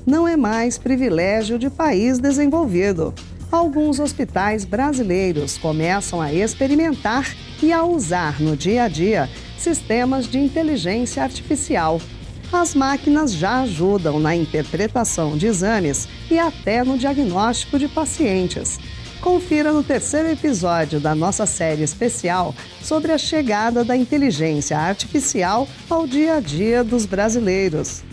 não é mais privilégio de país desenvolvido. Alguns hospitais brasileiros começam a experimentar e a usar no dia a dia sistemas de inteligência artificial. As máquinas já ajudam na interpretação de exames e até no diagnóstico de pacientes. Confira no terceiro episódio da nossa série especial sobre a chegada da inteligência artificial ao dia a dia dos brasileiros.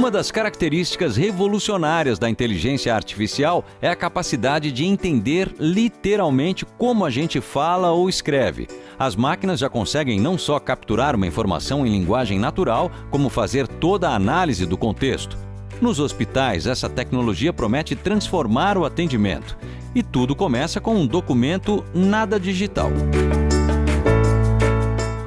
Uma das características revolucionárias da inteligência artificial é a capacidade de entender literalmente como a gente fala ou escreve. As máquinas já conseguem não só capturar uma informação em linguagem natural, como fazer toda a análise do contexto. Nos hospitais, essa tecnologia promete transformar o atendimento. E tudo começa com um documento nada digital.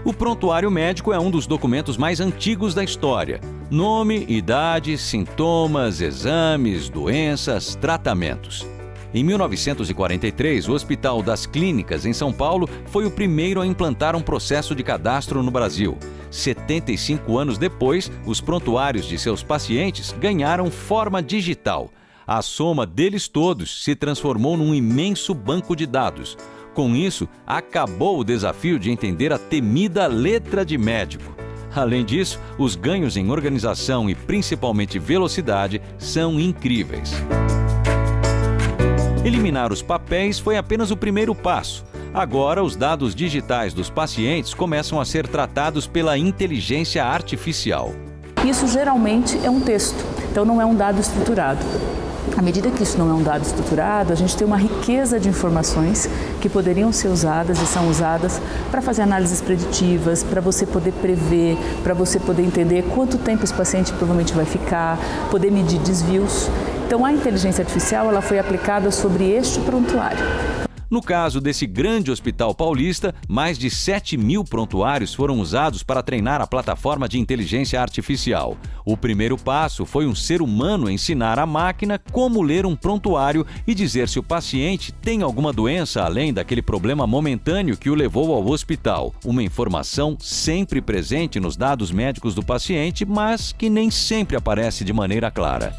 O prontuário médico é um dos documentos mais antigos da história. Nome, idade, sintomas, exames, doenças, tratamentos. Em 1943, o Hospital das Clínicas, em São Paulo, foi o primeiro a implantar um processo de cadastro no Brasil. 75 anos depois, os prontuários de seus pacientes ganharam forma digital. A soma deles todos se transformou num imenso banco de dados. Com isso, acabou o desafio de entender a temida letra de médico. Além disso, os ganhos em organização e principalmente velocidade são incríveis. Eliminar os papéis foi apenas o primeiro passo. Agora, os dados digitais dos pacientes começam a ser tratados pela inteligência artificial. Isso geralmente é um texto, então não é um dado estruturado. À medida que isso não é um dado estruturado, a gente tem uma riqueza de informações que poderiam ser usadas e são usadas para fazer análises preditivas, para você poder prever, para você poder entender quanto tempo esse paciente provavelmente vai ficar, poder medir desvios. Então a inteligência artificial ela foi aplicada sobre este prontuário. No caso desse grande hospital paulista, mais de 7.000 prontuários foram usados para treinar a plataforma de inteligência artificial. O primeiro passo foi um ser humano ensinar a máquina como ler um prontuário e dizer se o paciente tem alguma doença além daquele problema momentâneo que o levou ao hospital. Uma informação sempre presente nos dados médicos do paciente, mas que nem sempre aparece de maneira clara.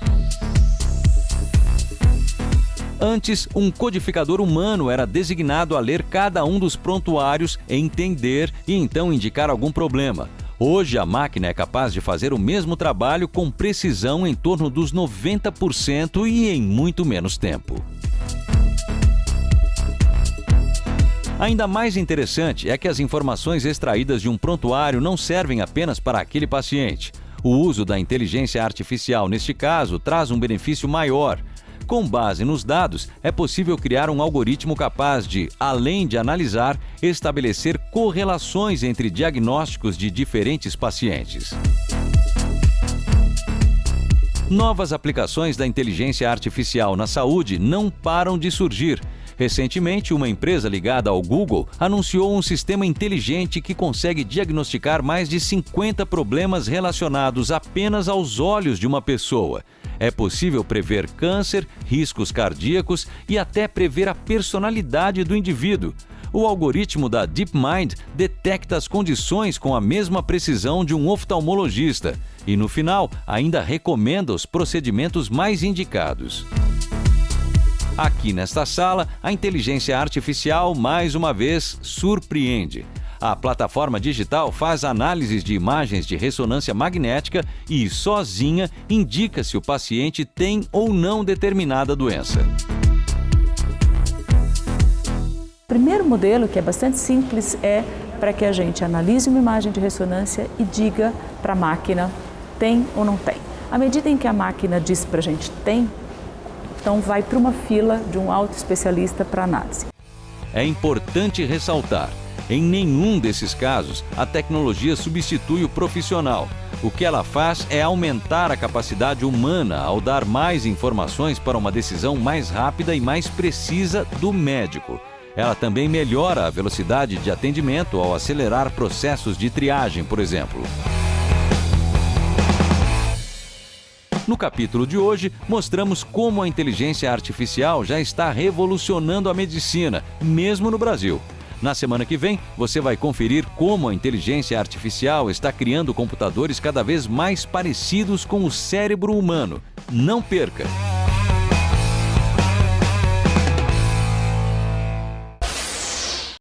Antes, um codificador humano era designado a ler cada um dos prontuários, entender e então indicar algum problema. Hoje, a máquina é capaz de fazer o mesmo trabalho com precisão em torno dos 90% e em muito menos tempo. Ainda mais interessante é que as informações extraídas de um prontuário não servem apenas para aquele paciente. O uso da inteligência artificial, neste caso, traz um benefício maior. Com base nos dados, é possível criar um algoritmo capaz de, além de analisar, estabelecer correlações entre diagnósticos de diferentes pacientes. Novas aplicações da inteligência artificial na saúde não param de surgir. Recentemente, uma empresa ligada ao Google anunciou um sistema inteligente que consegue diagnosticar mais de 50 problemas relacionados apenas aos olhos de uma pessoa. É possível prever câncer, riscos cardíacos e até prever a personalidade do indivíduo. O algoritmo da DeepMind detecta as condições com a mesma precisão de um oftalmologista e, no final, ainda recomenda os procedimentos mais indicados. Aqui nesta sala, a inteligência artificial mais uma vez surpreende. A plataforma digital faz análises de imagens de ressonância magnética e, sozinha, indica se o paciente tem ou não determinada doença. O primeiro modelo, que é bastante simples, é para que a gente analise uma imagem de ressonância e diga para a máquina tem ou não tem. À medida em que a máquina diz para a gente tem, então vai para uma fila de um autoespecialista para análise. É importante ressaltar, em nenhum desses casos, a tecnologia substitui o profissional. O que ela faz é aumentar a capacidade humana ao dar mais informações para uma decisão mais rápida e mais precisa do médico. Ela também melhora a velocidade de atendimento ao acelerar processos de triagem, por exemplo. No capítulo de hoje, mostramos como a inteligência artificial já está revolucionando a medicina, mesmo no Brasil. Na semana que vem, você vai conferir como a inteligência artificial está criando computadores cada vez mais parecidos com o cérebro humano. Não perca!